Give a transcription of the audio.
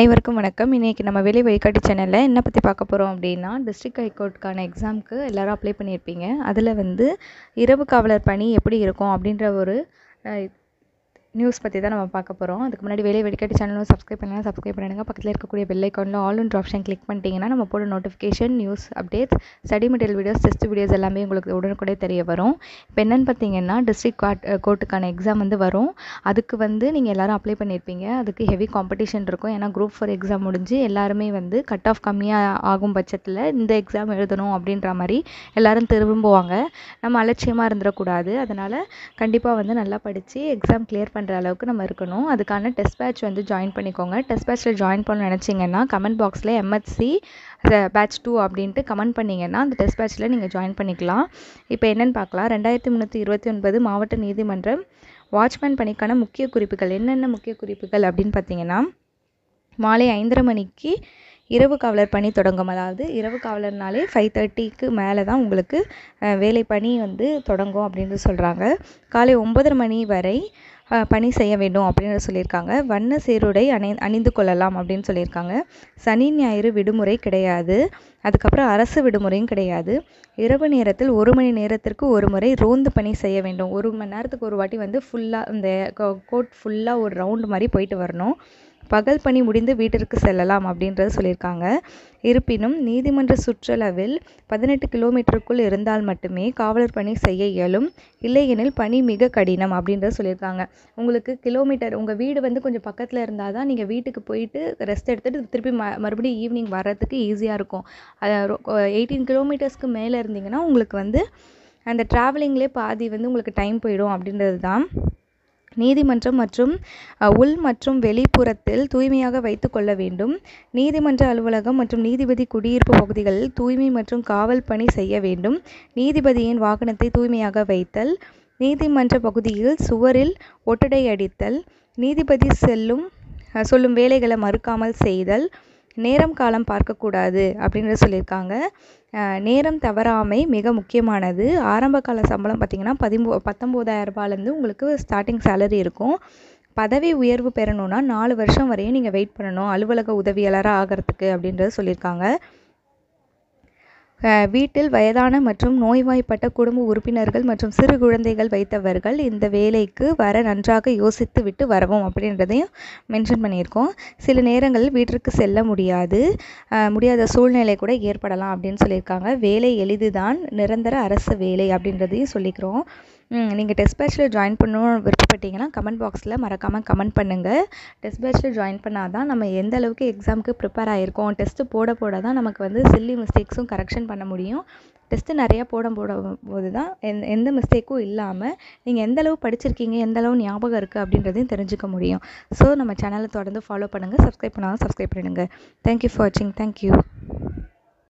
அனைவருக்கும் வணக்கம். இன்றைக்கி நம்ம வேலை வழிகாட்டி சேனலில் என்ன பற்றி பார்க்க போகிறோம் அப்படின்னா, டிஸ்ட்ரிக்ட் ஹைகோர்ட்டுக்கான எக்ஸாமுக்கு எல்லோரும் அப்ளை பண்ணியிருப்பீங்க. அதில் வந்து இரவு காவலர் பணி எப்படி இருக்கும் அப்படின்ற ஒரு நியூஸ் பற்றி தான் நம்ம பார்க்க போகிறோம். அதுக்கு முன்னாடி வேலை வழிகாட்டி சேனலும் சப்ஸ்கிரைப் பண்ணிடுங்க. பக்கத்தில் இருக்கக்கூடிய பெல் ஐக்கானில் ஆல் ஒன்ற ஆப்ஷன் கிளிக் பண்ணிட்டீங்கன்னா நம்ம போட notification, news updates, study material videos, test videos எல்லாமே உங்களுக்கு உடனுக்குடனே தெரிய வரும். இப்போ என்னென்னு பார்த்தீங்கன்னா, டிஸ்ட்ரிக்ட் கோர்ட்டுக்கான எக்ஸாம் வந்து வரும். அதுக்கு வந்து நீங்கள் எல்லோரும் அப்ளை பண்ணியிருப்பீங்க. அதுக்கு ஹெவி காம்படிஷன் இருக்கும். ஏன்னா குரூப் 4 எக்ஸாம் முடிஞ்சு எல்லாருமே வந்து கட் ஆஃப் கம்மியாக ஆகும் பட்சத்தில் இந்த எக்ஸாம் எழுதணும் அப்படின்ற மாதிரி எல்லோரும் திரும்புவாங்க. நம்ம அலட்சியமாக இருந்துடக்கூடாது. அதனால் கண்டிப்பாக வந்து நல்லா படித்து எக்ஸாம் கிளியர் பண்ணுற அளவுக்கு நம்ம இருக்கணும். அதுக்கான டெஸ்ட் பேட்ச் வந்து ஜாயின் பண்ணிக்கோங்க. டெஸ்ட் பேட்ச்சில் ஜாயின் பண்ண நினச்சிங்கன்னா கமெண்ட் பாக்ஸில் MHC பேட்ச் 2 அப்படின்ட்டு கமெண்ட் பண்ணிங்கன்னா அந்த டெஸ்ட் பேட்ச்சில் நீங்கள் ஜாயின் பண்ணிக்கலாம். இப்போ என்னென்னு பார்க்கலாம். 2329 மாவட்ட நீதிமன்றம் வாட்ச்மேன் பணிக்கான முக்கிய குறிப்புகள். என்னென்ன முக்கிய குறிப்புகள் அப்படின்னு பார்த்தீங்கன்னா, மாலை 5:30 மணிக்கு இரவு காவலர் பணி தொடங்கும். அதாவது இரவு காவலர்னாலே 5:30க்கு மேலே தான் உங்களுக்கு வேலை பணி வந்து தொடங்கும் அப்படின்னு சொல்கிறாங்க. காலை 9:30 மணி வரை பணி செய்ய வேண்டும் அப்படின்னு சொல்லியிருக்காங்க. வண்ண சீருடை அணிந்து கொள்ளலாம் அப்படின்னு சொல்லியிருக்காங்க. சனி ஞாயிறு விடுமுறை கிடையாது. அதுக்கப்புறம் அரசு விடுமுறையும் கிடையாது. இரவு நேரத்தில் 1 மணி நேரத்திற்கு ஒரு முறை ரோந்து பணி செய்ய வேண்டும். 1 மணி நேரத்துக்கு ஒரு வாட்டி வந்து ஃபுல்லாக இந்த கோர்ட் ஃபுல்லாக ஒரு ரவுண்டு மாதிரி போயிட்டு வரணும். பகல் பணி முடிந்து வீட்டிற்கு செல்லலாம் அப்படின்றது சொல்லியிருக்காங்க. இருப்பினும் நீதிமன்ற சுற்றளவில் 18 கிலோமீட்டருக்குள் இருந்தால் மட்டுமே காவலர் பணி செய்ய இயலும். இல்லையெனில் பணி மிக கடினம் அப்படின்றத சொல்லியிருக்காங்க. உங்களுக்கு கிலோமீட்டர் உங்கள் வீடு வந்து கொஞ்சம் பக்கத்தில் இருந்தால் தான் நீங்கள் வீட்டுக்கு போயிட்டு ரெஸ்ட் எடுத்துகிட்டு திருப்பி மறுபடியும் ஈவினிங் வர்றதுக்கு ஈஸியாக இருக்கும். 18 கிலோமீட்டர்ஸ்க்கு மேலே இருந்தீங்கன்னா உங்களுக்கு வந்து அந்த ட்ராவலிங்லேயே பாதி வந்து உங்களுக்கு டைம் போயிடும் அப்படின்றது தான். நீதிமன்றம் மற்றும் உள் மற்றும் வெளிப்புறத்தில் தூய்மையாக வைத்து கொள்ள வேண்டும். நீதிமன்ற அலுவலகம் மற்றும் நீதிபதி குடியிருப்பு பகுதிகளில் தூய்மை மற்றும் காவல் பணி செய்ய வேண்டும். நீதிபதியின் வாகனத்தை தூய்மையாக வைத்தல். நீதிமன்ற பகுதியில் சுவரில் ஒட்டடை அடித்தல். நீதிபதி சொல்லும் வேலைகளை மறுக்காமல் செய்தல். நேரம் காலம் பார்க்கக்கூடாது அப்படின்னு சொல்லியிருக்காங்க. நேரம் தவறாமை மிக முக்கியமானது. ஆரம்ப கால சம்பளம் பார்த்திங்கன்னா 19,000 ரூபாயிலேருந்து உங்களுக்கு ஸ்டார்டிங் சேலரி இருக்கும். பதவி உயர்வு பெறணுன்னா 4 வருஷம் வரையும் நீங்கள் வெயிட் பண்ணணும் அலுவலக உதவியாளராக ஆகிறதுக்கு அப்படின்றத சொல்லியிருக்காங்க. வீட்டில் வயதான மற்றும் நோய்வாய்ப்பட்ட குடும்ப உறுப்பினர்கள் மற்றும் சிறு குழந்தைகள் வைத்தவர்கள் இந்த வேலைக்கு வர நன்றாக யோசித்து விட்டு வரவும் அப்படின்றதையும் மென்ஷன் பண்ணியிருக்கோம். சில நேரங்களில் வீட்டிற்கு செல்ல முடியாத சூழ்நிலை கூட ஏற்படலாம் அப்படின்னு சொல்லியிருக்காங்க. வேலை எளிதுதான், நிரந்தர அரசு வேலை அப்படின்றதையும் சொல்லிக்கிறோம். நீங்கள் டெஸ்ட் பேட்ச்சில் ஜாயின் பண்ணணும்னு விருப்பப்பட்டீங்கன்னா கமெண்ட் பாக்ஸில் மறக்காமல் கமெண்ட் பண்ணுங்கள். டெஸ்ட் பேட்ச்சில் ஜாயின் பண்ணால் தான் நம்ம எந்த அளவுக்கு எக்ஸாமுக்கு ப்ரிப்பேர் ஆகிருக்கோம், டெஸ்ட்டு போட தான் நமக்கு வந்து சில்லி மிஸ்டேக்ஸும் கரெக்ஷன் பண்ண முடியும். டெஸ்ட்டு நிறையா போது தான் எந்த மிஸ்டேக்கும் இல்லாமல் நீங்கள் எந்த அளவு படிச்சிருக்கீங்க, எந்த அளவு ஞாபகம் இருக்குது அப்படின்றதையும் தெரிஞ்சுக்க முடியும். ஸோ நம்ம சேனலை தொடர்ந்து ஃபாலோ பண்ணுங்கள். சப்ஸ்கிரைப் பண்ணாலும் சப்ஸ்கிரைப் பண்ணுங்கள். தேங்க்யூ ஃபார் வாட்சிங். தேங்க்யூ.